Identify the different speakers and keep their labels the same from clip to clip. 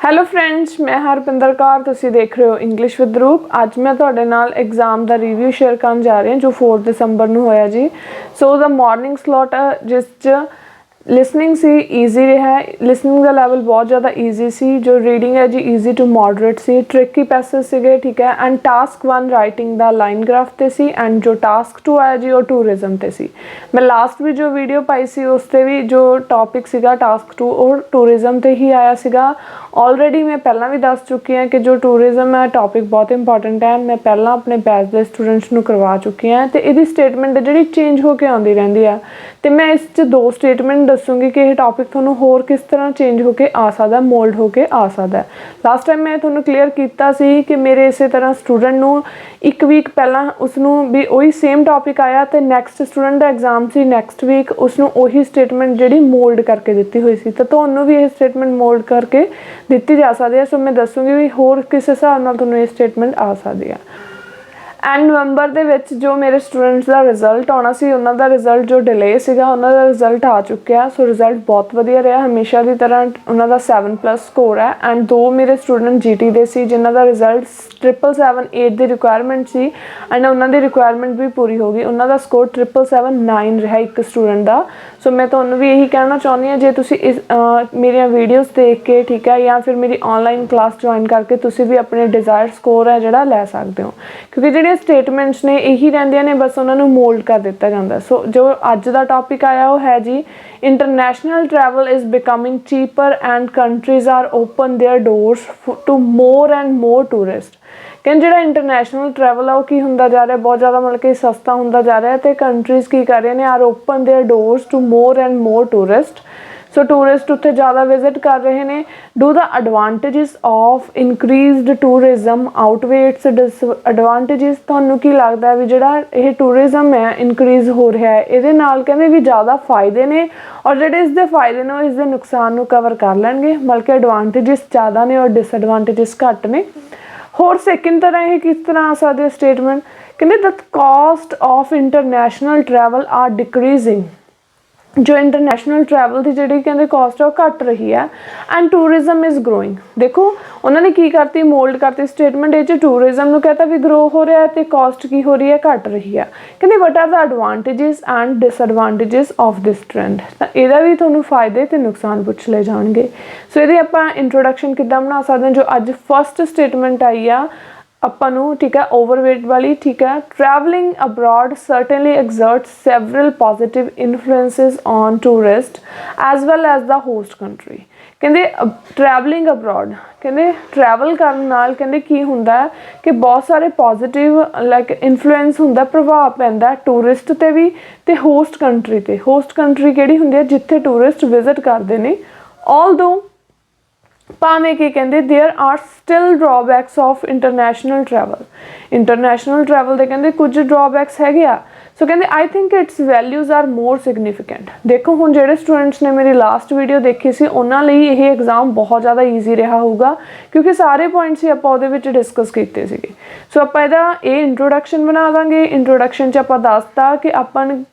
Speaker 1: Hello friends, ਮੈਂ ਹਰਪਿੰਦਰ ਕੌਰ। ਤੁਸੀਂ ਦੇਖ ਰਹੇ ਹੋ ਇੰਗਲਿਸ਼ ਵਿਦ ਰੂਪ। ਅੱਜ ਮੈਂ ਤੁਹਾਡੇ ਨਾਲ ਐਗਜ਼ਾਮ ਦਾ ਰਿਵਿਊ ਸ਼ੇਅਰ ਕਰਨ ਜਾ ਰਹੀ ਹਾਂ ਜੋ 4 ਦਸੰਬਰ ਨੂੰ ਹੋਇਆ ਜੀ। ਸੋ ਦਾ ਮਾਰਨਿੰਗ ਸਲੋਟ ਜਿਸ 'ਚ ਲਿਸਨਿੰਗ ਸੀ ਈਜ਼ੀ ਰਿਹਾ। ਲਿਸਨਿੰਗ ਦਾ ਲੈਵਲ ਬਹੁਤ ਜ਼ਿਆਦਾ ਈਜ਼ੀ ਸੀ। ਜੋ ਰੀਡਿੰਗ ਹੈ ਜੀ ਈਜ਼ੀ ਟੂ ਮੋਡਰੇਟ ਸੀ। ਟ੍ਰਿਕੀ ਪੈਸੇਜ ਸੀਗੇ, ਠੀਕ ਹੈ। ਐਂਡ ਟਾਸਕ 1 ਰਾਈਟਿੰਗ ਦਾ ਲਾਈਨ ਗ੍ਰਾਫ 'ਤੇ ਸੀ। ਐਂਡ ਜੋ ਟਾਸਕ 2 ਆਇਆ ਜੀ ਉਹ ਟੂਰਿਜ਼ਮ 'ਤੇ ਸੀ। ਮੈਂ ਲਾਸਟ ਵੀ ਜੋ ਵੀਡੀਓ ਪਾਈ ਸੀ ਉਸ 'ਤੇ ਵੀ ਜੋ ਟੌਪਿਕ ਸੀਗਾ ਟਾਸਕ 2 ਉਹ ਟੂਰਿਜ਼ਮ 'ਤੇ ਹੀ ਆਇਆ ਸੀਗਾ। ਆਲਰੇਡੀ ਮੈਂ ਪਹਿਲਾਂ ਵੀ ਦੱਸ ਚੁੱਕੀ ਹਾਂ ਕਿ ਜੋ ਟੂਰਿਜ਼ਮ ਹੈ ਟੌਪਿਕ ਬਹੁਤ ਇੰਪੋਰਟੈਂਟ ਹੈ। ਮੈਂ ਪਹਿਲਾਂ ਆਪਣੇ ਬੈਚ ਦੇ ਸਟੂਡੈਂਟਸ ਨੂੰ ਕਰਵਾ ਚੁੱਕੀ ਹਾਂ ਅਤੇ ਇਹਦੀ ਸਟੇਟਮੈਂਟ ਜਿਹੜੀ ਚੇਂਜ ਹੋ ਕੇ ਆਉਂਦੀ ਰਹਿੰਦੀ ਆ। ਅਤੇ ਮੈਂ ਇਸ 'ਚ 2 ਸਟੇਟਮੈਂਟ ਦੱਸੂਗੀ ਕਿ ਇਹ ਟੌਪਿਕ ਤੁਹਾਨੂੰ ਹੋਰ ਕਿਸ ਤਰ੍ਹਾਂ ਚੇਂਜ ਹੋ ਕੇ ਆ ਸਕਦਾ, ਮੋਲਡ ਹੋ ਕੇ ਆ ਸਕਦਾ। ਲਾਸਟ ਟਾਈਮ ਮੈਂ ਤੁਹਾਨੂੰ ਕਲੀਅਰ ਕੀਤਾ ਸੀ ਕਿ ਮੇਰੇ ਇਸੇ ਤਰ੍ਹਾਂ ਸਟੂਡੈਂਟ ਨੂੰ 1 ਵੀਕ ਪਹਿਲਾਂ ਉਸਨੂੰ ਵੀ ਉਹੀ ਸੇਮ ਟੌਪਿਕ ਆਇਆ ਅਤੇ ਨੈਕਸਟ ਸਟੂਡੈਂਟ ਦਾ ਐਗਜ਼ਾਮ ਸੀ ਨੈਕਸਟ ਵੀਕ, ਉਸਨੂੰ ਉਹੀ ਸਟੇਟਮੈਂਟ ਜਿਹੜੀ ਮੋਲਡ ਕਰਕੇ ਦਿੱਤੀ ਹੋਈ ਸੀ। ਤਾਂ ਤੁਹਾਨੂੰ ਵੀ ਇਹ ਸਟੇਟਮੈਂਟ ਮੋਲਡ ਕਰਕੇ ਦਿੱਤੀ ਜਾ ਸਕਦੀ ਹੈ। ਸੋ ਮੈਂ ਦੱਸੂਗੀ ਵੀ ਹੋਰ ਕਿਸ ਹਿਸਾਬ ਨਾਲ ਤੁਹਾਨੂੰ ਇਹ ਸਟੇਟਮੈਂਟ ਆ ਸਕਦੀ ਆ। ਐਂਡ ਨਵੰਬਰ ਦੇ ਵਿੱਚ ਜੋ ਮੇਰੇ ਸਟੂਡੈਂਟਸ ਦਾ ਰਿਜ਼ਲਟ ਆਉਣਾ ਸੀ ਉਹਨਾਂ ਦਾ ਰਿਜ਼ਲਟ ਜੋ ਡਿਲੇ ਸੀਗਾ ਉਹਨਾਂ ਦਾ ਰਿਜ਼ਲਟ ਆ ਚੁੱਕਿਆ। ਸੋ ਰਿਜ਼ਲਟ ਬਹੁਤ ਵਧੀਆ ਰਿਹਾ, ਹਮੇਸ਼ਾ ਦੀ ਤਰ੍ਹਾਂ ਉਹਨਾਂ ਦਾ 7+ ਸਕੋਰ ਹੈ। ਐਂਡ 2 ਮੇਰੇ ਸਟੂਡੈਂਟ GT ਦੇ ਸੀ ਜਿਨ੍ਹਾਂ ਦਾ result 777 the requirement C and ਉਹਨਾਂ ਦੀ ਰਿਕੁਆਇਰਮੈਂਟ ਵੀ ਪੂਰੀ ਹੋ ਗਈ। ਉਹਨਾਂ ਦਾ ਸਕੋਰ 777 ਰਿਹਾ ਇੱਕ ਸਟੂਡੈਂਟ ਦਾ। ਸੋ ਮੈਂ ਤੁਹਾਨੂੰ ਵੀ ਇਹੀ ਕਹਿਣਾ ਚਾਹੁੰਦੀ ਹਾਂ, ਜੇ ਤੁਸੀਂ ਇਸ ਮੇਰੀਆਂ ਵੀਡੀਓਜ਼ ਦੇਖ ਕੇ, ਠੀਕ ਹੈ, ਜਾਂ ਫਿਰ ਮੇਰੀ ਔਨਲਾਈਨ ਕਲਾਸ ਜੁਆਇਨ ਕਰਕੇ ਤੁਸੀਂ ਵੀ ਆਪਣੇ ਡਿਜ਼ਾਇਰ ਸਕੋਰ ਹੈ ਜਿਹੜਾ ਲੈ ਸਕਦੇ ਹੋ, ਕਿਉਂਕਿ ਜਿਹੜੀਆਂ ਸਟੇਟਮੈਂਟਸ ਨੇ ਇਹੀ ਰਹਿੰਦੀਆਂ ਨੇ, ਬਸ ਉਹਨਾਂ ਨੂੰ ਮੋਲਡ ਕਰ ਦਿੱਤਾ ਜਾਂਦਾ। ਸੋ ਜੋ ਅੱਜ ਦਾ ਟੌਪਿਕ ਆਇਆ ਉਹ ਹੈ ਜੀ international travel is becoming cheaper and countries are open their doors to more and more tourist. ਕਹਿੰਦੇ ਜਿਹੜਾ ਇੰਟਰਨੈਸ਼ਨਲ ਟਰੈਵਲ ਆ ਉਹ ਕੀ ਹੁੰਦਾ ਜਾ ਰਿਹਾ, ਬਹੁਤ ਜ਼ਿਆਦਾ ਮਤਲਬ ਕਿ ਸਸਤਾ ਹੁੰਦਾ ਜਾ ਰਿਹਾ ਅਤੇ ਕੰਟਰੀਜ਼ ਕੀ ਕਰ ਰਹੀਆਂ ਨੇ, are open their doors to more and more tourist. So tourist ਉੱਥੇ ਜ਼ਿਆਦਾ ਵਿਜ਼ਿਟ ਕਰ ਰਹੇ ਨੇ। Do the advantages of increased tourism outweigh its disadvantages. ਤੁਹਾਨੂੰ ਕੀ ਲੱਗਦਾ ਵੀ ਜਿਹੜਾ ਇਹ ਟੂਰਿਜ਼ਮ ਹੈ ਇਨਕਰੀਜ਼ ਹੋ ਰਿਹਾ ਹੈ ਇਹਦੇ ਨਾਲ ਕਹਿੰਦੇ ਵੀ ਜ਼ਿਆਦਾ ਫਾਇਦੇ ਨੇ ਔਰ ਜਿਹੜੇ ਇਸ ਦੇ ਫਾਇਦੇ ਨੇ ਉਹ ਇਸ ਦੇ ਨੁਕਸਾਨ ਨੂੰ ਕਵਰ ਕਰ ਲੈਣਗੇ, ਬਲਕਿ ਐਡਵਾਂਟੇਜਿਸ ਜ਼ਿਆਦਾ ਨੇ ਔਰ ਡਿਸਐਡਵਾਂਟੇਜਿਸ ਘੱਟ ਨੇ। ਹੋਰ ਸੈਕਿੰਡ ਤਰ੍ਹਾਂ ਇਹ ਕਿਸ ਤਰ੍ਹਾਂ ਆ ਸਕਦੀ ਹੈ ਸਟੇਟਮੈਂਟ, ਕਹਿੰਦੇ the cost of international travel are decreasing. ਜੋ ਇੰਟਰਨੈਸ਼ਨਲ ਟਰੈਵਲ ਦੀ ਜਿਹੜੀ ਕਹਿੰਦੇ ਕਾਸਟ ਆ ਉਹ ਘੱਟ ਰਹੀ ਹੈ ਐਂਡ ਟੂਰਿਜ਼ਮ ਇਜ਼ ਗਰੋਇੰਗ। ਦੇਖੋ ਉਹਨਾਂ ਨੇ ਕੀ ਕਰਤੀ, ਮੋਲਡ ਕਰਤੀ ਸਟੇਟਮੈਂਟ। ਇਹ 'ਚ ਟੂਰਿਜ਼ਮ ਨੂੰ ਕਹਤਾ ਵੀ ਗਰੋ ਹੋ ਰਿਹਾ ਅਤੇ ਕਾਸਟ ਕੀ ਹੋ ਰਹੀ ਹੈ, ਘੱਟ ਰਹੀ ਹੈ। ਕਹਿੰਦੇ what are the advantages and disadvantages of this trend. ਤਾਂ ਇਹਦਾ ਵੀ ਤੁਹਾਨੂੰ ਫਾਇਦੇ ਅਤੇ ਨੁਕਸਾਨ ਪੁੱਛ ਲਏ ਜਾਣਗੇ। ਸੋ ਇਹਦੀ ਆਪਾਂ ਇੰਟਰੋਡਕਸ਼ਨ ਕਿੱਦਾਂ ਬਣਾ ਸਕਦੇ ਹਾਂ। ਜੋ ਅੱਜ ਫਸਟ ਸਟੇਟਮੈਂਟ ਆਈ ਆ ਆਪਾਂ ਨੂੰ, ਠੀਕ ਹੈ, ਓਵਰਵੇਟ ਵਾਲੀ, ਠੀਕ ਹੈ। Travelling abroad certainly exert several positive influences on tourist as well as the host country. ਕਹਿੰਦੇ ਟਰੈਵਲਿੰਗ ਅਬਰੋਡ, ਕਹਿੰਦੇ ਟਰੈਵਲ ਕਰਨ ਨਾਲ ਕਹਿੰਦੇ ਕੀ ਹੁੰਦਾ ਹੈ ਕਿ ਬਹੁਤ ਸਾਰੇ ਪੋਜ਼ੀਟਿਵ ਲਾਈਕ ਇਨਫਲੂਐਂਸ ਹੁੰਦਾ, ਪ੍ਰਭਾਵ ਪੈਂਦਾ ਟੂਰਿਸਟ 'ਤੇ ਵੀ ਅਤੇ ਹੋਸਟ ਕੰਟਰੀ 'ਤੇ। ਹੋਸਟ ਕੰਟਰੀ ਕਿਹੜੀ ਹੁੰਦੀ ਹੈ, ਜਿੱਥੇ ਟੂਰਿਸਟ ਵਿਜ਼ਿਟ ਕਰਦੇ ਨੇ। ਆਲਦੋ ਭਾਵੇਂ ਕਿ ਕਹਿੰਦੇ there are still drawbacks of international travel. International travel ਦੇ ਕਹਿੰਦੇ ਕੁਝ ਡਰੋਬੈਕਸ ਹੈਗੇ ਆ। ਸੋ ਕਹਿੰਦੇ I think it's values are more significant. ਦੇਖੋ ਹੁਣ ਜਿਹੜੇ ਸਟੂਡੈਂਟਸ ਨੇ ਮੇਰੀ ਲਾਸਟ ਵੀਡੀਓ ਦੇਖੀ ਸੀ ਉਹਨਾਂ ਲਈ ਇਹ ਐਗਜ਼ਾਮ ਬਹੁਤ ਜ਼ਿਆਦਾ ਈਜ਼ੀ ਰਿਹਾ ਹੋਊਗਾ, ਕਿਉਂਕਿ ਸਾਰੇ ਪੁਆਇੰਟਸ ਹੀ ਆਪਾਂ ਉਹਦੇ ਵਿੱਚ ਡਿਸਕਸ ਕੀਤੇ ਸੀਗੇ। ਸੋ ਆਪਾਂ ਇਹਦਾ ਇਹ ਇੰਟਰੋਡਕਸ਼ਨ ਬਣਾ ਦਾਂਗੇ। ਇੰਟਰੋਡਕਸ਼ਨ 'ਚ ਆਪਾਂ ਦੱਸਤਾ ਕਿ ਆਪਾਂ ਨੂੰ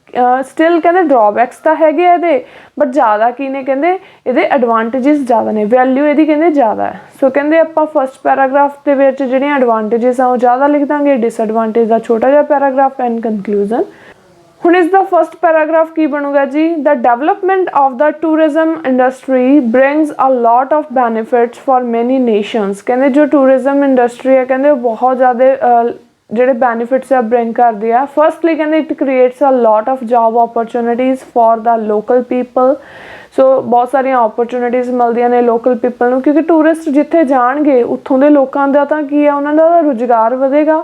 Speaker 1: ਸਟਿਲ ਕਹਿੰਦੇ ਡਰੋਬੈਕਸ ਤਾਂ ਹੈਗੇ ਆ ਇਹਦੇ, ਬਟ ਜ਼ਿਆਦਾ ਕੀ ਨੇ, ਕਹਿੰਦੇ ਇਹਦੇ ਐਡਵਾਂਟੇਜਿਸ ਜ਼ਿਆਦਾ ਨੇ, ਵੈਲਿਊ ਇਹਦੀ ਕਹਿੰਦੇ ਜ਼ਿਆਦਾ ਹੈ। ਸੋ ਕਹਿੰਦੇ ਆਪਾਂ ਫਸਟ ਪੈਰਾਗ੍ਰਾਫ ਦੇ ਵਿੱਚ ਜਿਹੜੀਆਂ ਐਡਵਾਂਟੇਜਿਸ ਆ ਉਹ ਜ਼ਿਆਦਾ ਲਿਖ ਦਾਂਗੇ, ਡਿਸਐਡਵਾਂਟੇਜ ਦਾ ਛੋਟਾ ਜਿਹਾ ਪੈਰਾਗ੍ਰਾਫ ਐਂਡ ਕਨਕਲੂਜ਼ਨ। ਹੁਣ ਇਸ ਦਾ ਫਸਟ ਪੈਰਾਗ੍ਰਾਫ ਕੀ ਬਣੂਗਾ ਜੀ, the development of the tourism industry brings a lot of benefits for many nations. ਕਹਿੰਦੇ ਜੋ ਟੂਰਿਜ਼ਮ ਇੰਡਸਟਰੀ ਹੈ ਕਹਿੰਦੇ ਉਹ ਬਹੁਤ ਜ਼ਿਆਦਾ ਜਿਹੜੇ ਬੈਨੀਫਿਟਸ ਆ ਬ੍ਰਿੰਗ ਕਰਦੀ ਆ। ਫਸਟਲੀ ਕਹਿੰਦੇ it creates a lot of job opportunities for the local people. So ਬਹੁਤ ਸਾਰੀਆਂ ਓਪਰਚੁਨਿਟੀਜ਼ ਮਿਲਦੀਆਂ ਨੇ ਲੋਕਲ ਪੀਪਲ ਨੂੰ, ਕਿਉਂਕਿ ਟੂਰਿਸਟ ਜਿੱਥੇ ਜਾਣਗੇ ਉੱਥੋਂ ਦੇ ਲੋਕਾਂ ਦਾ ਤਾਂ ਕੀ ਆ, ਉਹਨਾਂ ਦਾ ਰੁਜ਼ਗਾਰ ਵਧੇਗਾ।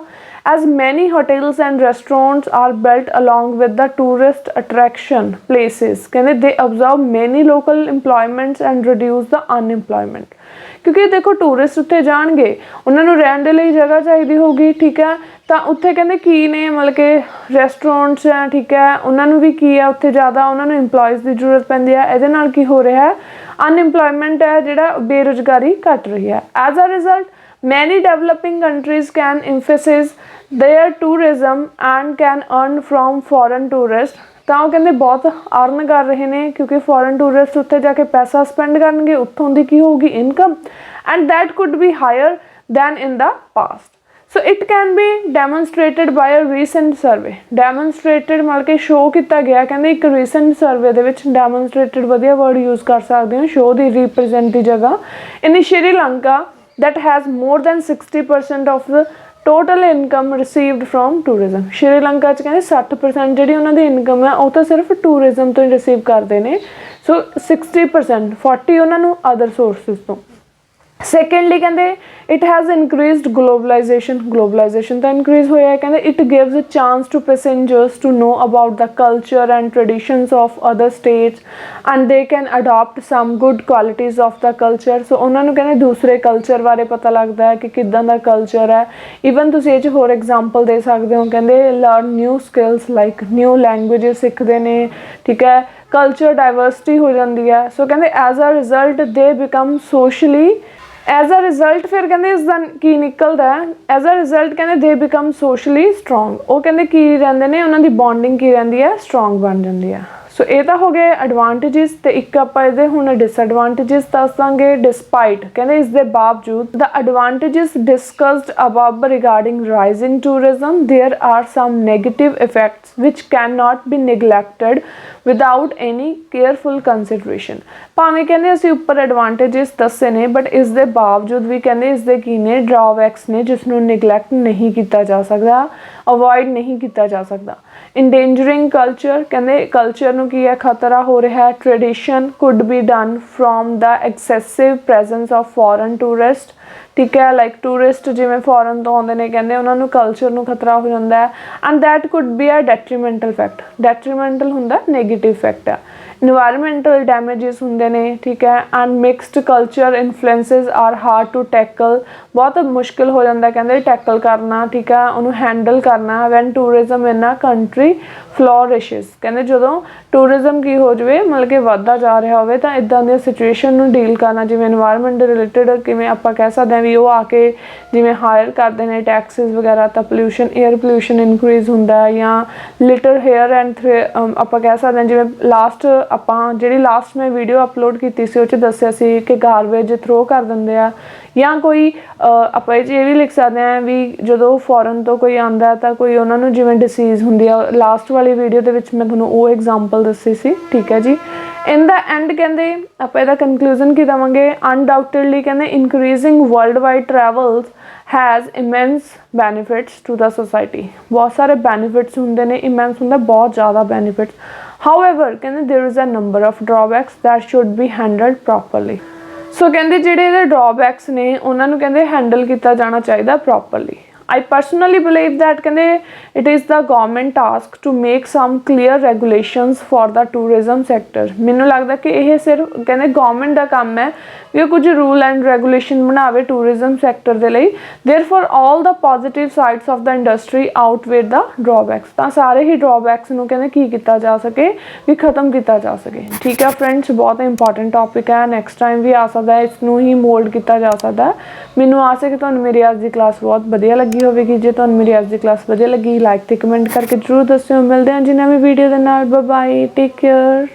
Speaker 1: As many hotels and restaurants are built along with the tourist attraction places, ਕਹਿੰਦੇ they absorb many local employments and reduce the unemployment। ਕਿਉਂਕਿ ਦੇਖੋ ਟੂਰਿਸਟ ਉੱਥੇ ਜਾਣਗੇ, ਉਹਨਾਂ ਨੂੰ ਰਹਿਣ ਦੇ ਲਈ ਜਗ੍ਹਾ ਚਾਹੀਦੀ ਹੋਊਗੀ, ਠੀਕ ਹੈ। ਤਾਂ ਉੱਥੇ ਕਹਿੰਦੇ ਕੀ ਨੇ, ਮਤਲਬ ਕਿ ਰੈਸਟੋਰੈਂਟਸ ਹੈ, ਠੀਕ ਹੈ, ਉਹਨਾਂ ਨੂੰ ਵੀ ਕੀ ਹੈ ਉੱਥੇ ਜ਼ਿਆਦਾ ਉਹਨਾਂ ਨੂੰ ਇੰਪਲੋਇਜ਼ ਦੀ ਜ਼ਰੂਰਤ ਪੈਂਦੀ ਹੈ। ਇਹਦੇ ਨਾਲ ਕੀ ਹੋ ਰਿਹਾ ਹੈ, ਅਨਇੰਪਲੋਇਮੈਂਟ ਹੈ ਜਿਹੜਾ ਬੇਰੁਜ਼ਗਾਰੀ ਘੱਟ ਰਹੀ ਹੈ। As a result many developing countries can emphasize their tourism and can earn from foreign tourists। ਤਾਂ ਉਹ ਕਹਿੰਦੇ ਬਹੁਤ ਅਰਨ ਕਰ ਰਹੇ ਨੇ, ਕਿਉਂਕਿ ਫੋਰਨ ਟੂਰਿਸਟ ਉੱਥੇ ਜਾ ਕੇ ਪੈਸਾ ਸਪੈਂਡ ਕਰਨਗੇ, ਉੱਥੋਂ ਦੀ ਕੀ ਹੋਊਗੀ income, and that could be higher than in the past. So it can be demonstrated by a recent survey. Demonstrated ਮਤਲਬ ਕਿ ਸ਼ੋਅ ਕੀਤਾ ਗਿਆ, ਕਹਿੰਦੇ ਇੱਕ ਰੀਸੈਂਟ ਸਰਵੇ ਦੇ ਵਿੱਚ ਡੈਮੋਨਸਟ੍ਰੇਟਡ ਵਧੀਆ ਵਰਡ ਯੂਜ਼ ਕਰ ਸਕਦੇ ਹੋ, ਸ਼ੋਅ ਦੀ ਰੀਪ੍ਰਜੈਂਟ ਦੀ ਜਗ੍ਹਾ। ਇਨ Sri Lanka that has more than 60% of the total income received from tourism। Sri Lanka 'ਚ ਕਹਿੰਦੇ 60% ਜਿਹੜੀ ਉਹਨਾਂ ਦੀ ਇਨਕਮ ਹੈ ਉਹ ਤਾਂ ਸਿਰਫ ਟੂਰਿਜ਼ਮ ਤੋਂ ਹੀ ਰਿਸੀਵ ਕਰਦੇ ਨੇ। ਸੋ 60% 40 ਉਹਨਾਂ ਨੂੰ ਅਦਰ ਸੋਰਸਿਸ ਤੋਂ। ਸੈਕੰਡਲੀ ਕਹਿੰਦੇ ਇਟ ਹੈਜ਼ ਇਨਕਰੀਜ਼ਡ ਗਲੋਬਲਾਈਜੇਸ਼ਨ ਤਾਂ ਇਨਕਰੀਜ਼ ਹੋਇਆ ਹੈ। ਕਹਿੰਦੇ it gives a chance to passengers to know about the culture and traditions of other states and they can adopt some good qualities of the culture. So ਉਹਨਾਂ ਨੂੰ ਕਹਿੰਦੇ ਦੂਸਰੇ culture ਬਾਰੇ ਪਤਾ ਲੱਗਦਾ ਹੈ ਕਿ ਕਿੱਦਾਂ ਦਾ ਕਲਚਰ ਹੈ। ਈਵਨ ਤੁਸੀਂ ਇਹ 'ਚ ਹੋਰ ਐਗਜ਼ਾਮਪਲ ਦੇ ਸਕਦੇ ਹੋ, ਕਹਿੰਦੇ learn new skills like new languages ਸਿੱਖਦੇ ਨੇ, ਠੀਕ ਹੈ, ਕਲਚਰ ਡਾਇਵਰਸਿਟੀ ਹੋ ਜਾਂਦੀ ਹੈ। ਸੋ ਕਹਿੰਦੇ as a result they become socially as a result ਫਿਰ ਕਹਿੰਦੇ ਇਸ ਦਾ ਕੀ ਨਿਕਲਦਾ ਹੈ, ਐਜ਼ ਅ ਰਿਜ਼ਲਟ ਕਹਿੰਦੇ ਦੇ ਬਿਕਮ ਸੋਸ਼ਲੀ ਸਟਰੋਂਗ। ਉਹ ਕਹਿੰਦੇ ਕੀ ਰਹਿੰਦੇ ਨੇ, ਉਹਨਾਂ ਦੀ ਬੌਂਡਿੰਗ ਕੀ ਰਹਿੰਦੀ ਹੈ, ਸਟਰੋਂਗ ਬਣ ਜਾਂਦੀ ਹੈ। ਸੋ ਇਹ ਤਾਂ ਹੋ ਗਏ ਐਡਵਾਂਟੇਜਿਸ, ਤੇ ਇੱਕ ਆਪਾਂ ਇਹਦੇ ਹੁਣ ਡਿਸਐਡਵਾਂਟੇਜਿਸ ਦੱਸ ਦਾਂਗੇ। ਡਿਸਪਾਈਟ ਕਹਿੰਦੇ ਇਸ ਦੇ ਬਾਵਜੂਦ the advantages discussed above regarding rising tourism there are some negative effects which can not be neglected without any careful consideration. ਭਾਵੇਂ ਕਹਿੰਦੇ ਅਸੀਂ ਉੱਪਰ ਐਡਵਾਂਟੇਜਿਸ ਦੱਸੇ ਨੇ, ਬਟ ਇਸ ਦੇ ਬਾਵਜੂਦ ਵੀ ਕਹਿੰਦੇ ਇਸ ਦੇ ਕੀ ਨੇ, ਡਰਾਬੈਕਸ ਨੇ, ਜਿਸ ਨੂੰ ਨਿਗਲੈਕਟ ਨਹੀਂ ਕੀਤਾ ਜਾ ਸਕਦਾ, ਅਵੋਇਡ ਨਹੀਂ ਕੀਤਾ ਜਾ ਸਕਦਾ। ਇੰਡੇਂਜਰਿੰਗ ਕਲਚਰ ਕਹਿੰਦੇ ਕਲਚਰ ਨੂੰ ਕੀ ਹੈ, ਖਤਰਾ ਹੋ ਰਿਹਾ ਹੈ। Tradition could be done from the excessive presence of foreign tourist, ਠੀਕ ਹੈ, ਲਾਈਕ ਟੂਰਿਸਟ ਜਿਵੇਂ ਫੋਰਨ ਤੋਂ ਆਉਂਦੇ ਨੇ, ਕਹਿੰਦੇ ਉਹਨਾਂ ਨੂੰ ਕਲਚਰ ਨੂੰ ਖਤਰਾ ਹੋ ਜਾਂਦਾ ਹੈ। And that could be a detrimental fact. Detrimental ਹੁੰਦਾ ਨੈਗੇਟਿਵ ਫੈਕਟ ਆ। ਇਨਵਾਇਰਮੈਂਟਲ ਡੈਮੇਜਿਸ ਹੁੰਦੇ ਨੇ, ਠੀਕ ਹੈ, and mixed culture influences are hard to tackle. ਬਹੁਤ ਮੁਸ਼ਕਿਲ ਹੋ ਜਾਂਦਾ ਕਹਿੰਦੇ ਟੈਕਲ ਕਰਨਾ, ਠੀਕ ਹੈ, ਉਹਨੂੰ ਹੈਂਡਲ ਕਰਨਾ। When tourism in a country flourishes, ਕਹਿੰਦੇ ਜਦੋਂ ਟੂਰਿਜ਼ਮ ਕੀ ਹੋ ਜਾਵੇ, ਮਤਲਬ ਕਿ ਵੱਧਦਾ ਜਾ ਰਿਹਾ ਹੋਵੇ, ਤਾਂ ਇੱਦਾਂ ਦੀਆਂ ਸਿਚੁਏਸ਼ਨ ਨੂੰ ਡੀਲ ਕਰਨਾ, ਜਿਵੇਂ ਇਨਵਾਇਰਮੈਂਟ ਦੇ ਰਿਲੇਟਡ, ਕਿਵੇਂ ਆਪਾਂ ਕਹਿ ਸਕਦੇ ਹਾਂ ਵੀ ਉਹ ਆ ਕੇ ਜਿਵੇਂ ਹਾਇਰ ਕਰਦੇ ਨੇ ਟੈਕਸਿਸ ਵਗੈਰਾ, ਤਾਂ ਪੋਲਿਊਸ਼ਨ, ਏਅਰ ਪੋਲਿਊਸ਼ਨ ਇਨਕਰੀਜ਼ ਹੁੰਦਾ ਹੈ। ਜਾਂ ਲਿਟਰ ਹੇਅਰ ਐਂਡ ਆਪਾਂ ਕਹਿ ਸਕਦੇ ਹਾਂ, ਜਿਵੇਂ ਜਿਹੜੀ ਲਾਸਟ ਮੈਂ ਵੀਡੀਓ ਅਪਲੋਡ ਕੀਤੀ ਸੀ ਉਹ 'ਚ ਦੱਸਿਆ ਸੀ ਕਿ ਗਾਰਬੇਜ ਥਰੋ ਕਰ ਦਿੰਦੇ ਆ। ਜਾਂ ਕੋਈ ਆਪਾਂ ਇਹ 'ਚ ਇਹ ਵੀ ਲਿਖ ਸਕਦੇ ਹਾਂ ਵੀ ਜਦੋਂ ਫੋਰਨ ਤੋਂ ਕੋਈ ਆਉਂਦਾ ਤਾਂ ਕੋਈ ਉਹਨਾਂ ਨੂੰ ਜਿਵੇਂ ਡਿਸੀਜ਼ ਹੁੰਦੀ ਆ, ਲਾਸਟ ਵਾਲੀ ਵੀਡੀਓ ਦੇ ਵਿੱਚ ਮੈਂ ਤੁਹਾਨੂੰ ਉਹ ਐਗਜ਼ਾਮਪਲ ਦੱਸੀ ਸੀ, ਠੀਕ ਹੈ ਜੀ। ਇਨ ਦਾ ਐਂਡ ਕਹਿੰਦੇ ਆਪਾਂ ਇਹਦਾ ਕਨਕਲੂਜਨ ਕੀ ਦੇਵਾਂਗੇ, ਅਨਡਾਊਟਡਲੀ ਕਹਿੰਦੇ increasing world wide travels has immense benefits to the society. ਬਹੁਤ ਸਾਰੇ ਬੈਨੀਫਿਟਸ ਹੁੰਦੇ ਨੇ, ਇਮੈਂਸ ਹੁੰਦਾ ਬਹੁਤ ਜ਼ਿਆਦਾ ਬੈਨੀਫਿਟਸ। ਹਾਊਐਵਰ ਕਹਿੰਦੇ there is a number of drawbacks that should be handled properly. So ਕਹਿੰਦੇ ਜਿਹੜੇ ਇਹਦੇ ਡਰਾਬੈਕਸ ਨੇ ਉਹਨਾਂ ਨੂੰ ਕਹਿੰਦੇ ਹੈਂਡਲ ਕੀਤਾ ਜਾਣਾ ਚਾਹੀਦਾ properly. I personally believe that ਕਹਿੰਦੇ it is the government task to make some clear regulations for the tourism sector। ਮੈਨੂੰ ਲੱਗਦਾ ਕਿ ਇਹ ਸਿਰਫ ਕਹਿੰਦੇ ਗਵਰਨਮੈਂਟ ਦਾ ਕੰਮ ਹੈ ਵੀ ਉਹ ਕੁਝ ਰੂਲ ਐਂਡ ਰੈਗੂਲੇਸ਼ਨ ਬਣਾਵੇ ਟੂਰਿਜ਼ਮ ਸੈਕਟਰ ਦੇ ਲਈ। therefore all the positive sides of the industry outweigh the drawbacks। ਤਾਂ ਸਾਰੇ ਹੀ ਡਰਾਬੈਕਸ ਨੂੰ ਕਹਿੰਦੇ ਕੀ ਕੀਤਾ ਜਾ ਸਕੇ, ਵੀ ਖਤਮ ਕੀਤਾ ਜਾ ਸਕੇ, ਠੀਕ ਹੈ ਫਰੈਂਡਸ। ਬਹੁਤ ਇੰਪੋਰਟੈਂਟ ਟੌਪਿਕ ਹੈ, ਨੈਕਸਟ ਟਾਈਮ ਵੀ ਆ ਸਕਦਾ, ਇਸ ਨੂੰ ਹੀ ਮੋਲਡ ਕੀਤਾ ਜਾ ਸਕਦਾ। ਮੈਨੂੰ ਆਸ ਹੈ ਕਿ ਤੁਹਾਨੂੰ ਮੇਰੀ ਅੱਜ ਦੀ ਕਲਾਸ ਬਹੁਤ ਵਧੀਆ ਲੱਗੀ ਹੋਵੇਗੀ। ਜੇ ਤੁਹਾਨੂੰ ਮੇਰੀ ਅੱਜ ਦੀ ਕਲਾਸ ਵਧੀਆ ਲੱਗੀ, ਲਾਈਕ ਤੇ ਕਮੈਂਟ ਕਰਕੇ ਜ਼ਰੂਰ ਦੱਸਿਓ। ਮਿਲਦੇ ਹਾਂ ਜੀ ਨਵੀਂ ਵੀਡੀਓ ਦੇ ਨਾਲ। Bye bye, take care.